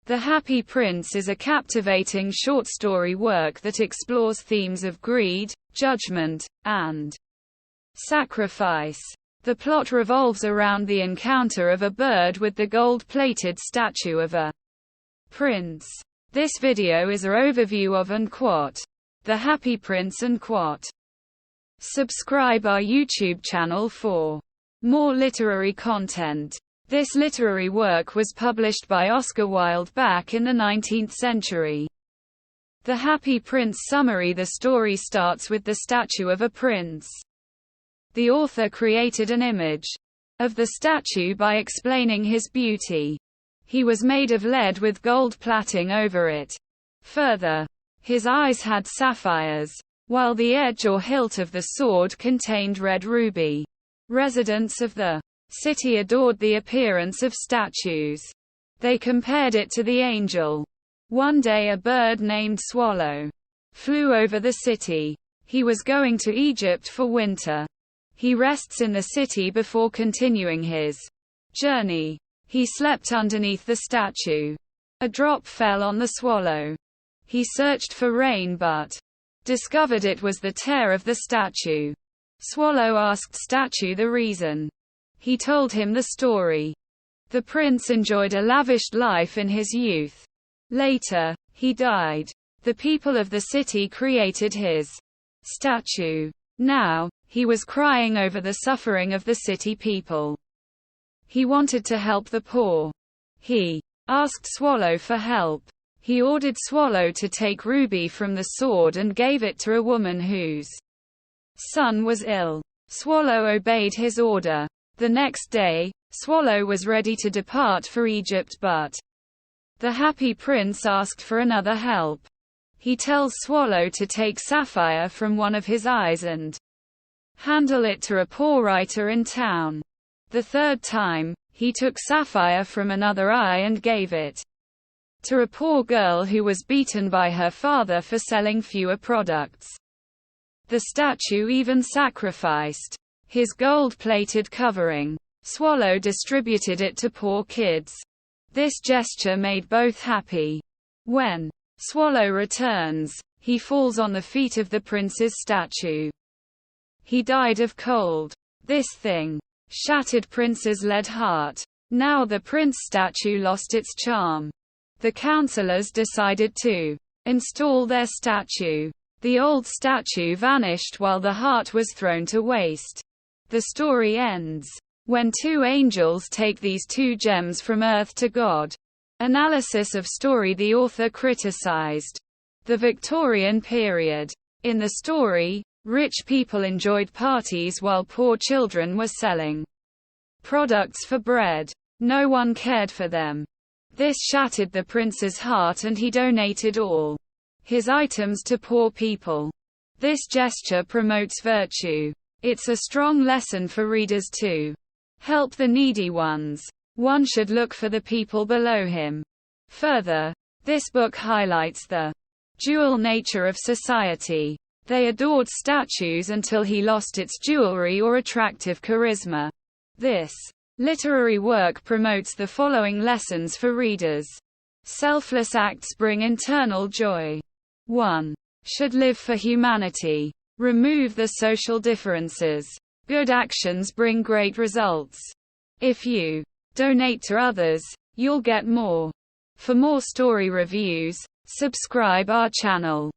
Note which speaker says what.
Speaker 1: The Happy Prince is a captivating short story work that explores themes of greed, judgment, and sacrifice. The plot revolves around the encounter of a bird with the gold-plated statue of a prince. This video is an overview of The Happy Prince and Subscribe our YouTube channel for more literary content. This literary work was published by Oscar Wilde back in the 19th century. The Happy Prince summary. The story starts with the statue of a prince. The author created an image of the statue by explaining his beauty. He was made of lead with gold plating over it. Further, his eyes had sapphires, while the edge or hilt of the sword contained red ruby. Residents of the city adored the appearance of statues. They compared it to the angel. One day a bird named Swallow flew over the city. He was going to Egypt for winter. He rests in the city before continuing his journey. He slept underneath the statue. A drop fell on the swallow. He searched for rain but discovered it was the tear of the statue. Swallow asked statue the reason. He told him the story. The prince enjoyed a lavish life in his youth. Later, he died. The people of the city created his statue. Now, he was crying over the suffering of the city people. He wanted to help the poor. He asked Swallow for help. He ordered Swallow to take ruby from the sword and gave it to a woman whose son was ill. Swallow obeyed his order. The next day, Swallow was ready to depart for Egypt but the Happy Prince asked for another help. He tells Swallow to take sapphire from one of his eyes and handle it to a poor writer in town. The third time, he took sapphire from another eye and gave it to a poor girl who was beaten by her father for selling fewer products. The statue even sacrificed his gold-plated covering. Swallow distributed it to poor kids. This gesture made both happy. When Swallow returns, he falls on the feet of the prince's statue. He died of cold. This thing shattered Prince's lead heart. Now the prince statue lost its charm. The councillors decided to install their statue. The old statue vanished while the heart was thrown to waste. The story ends when two angels take these two gems from earth to God. Analysis of story. The author criticized the Victorian period. In the story, rich people enjoyed parties while poor children were selling products for bread. No one cared for them. This shattered the prince's heart and he donated all his items to poor people. This gesture promotes virtue. It's a strong lesson for readers to help the needy ones. One should look for the people below him. Further, this book highlights the dual nature of society. They adored statues until he lost its jewelry or attractive charisma. This literary work promotes the following lessons for readers. Selfless acts bring internal joy. 1. Should live for humanity. Remove the social differences. Good actions bring great results. If you donate to others, you'll get more. For more story reviews, subscribe our channel.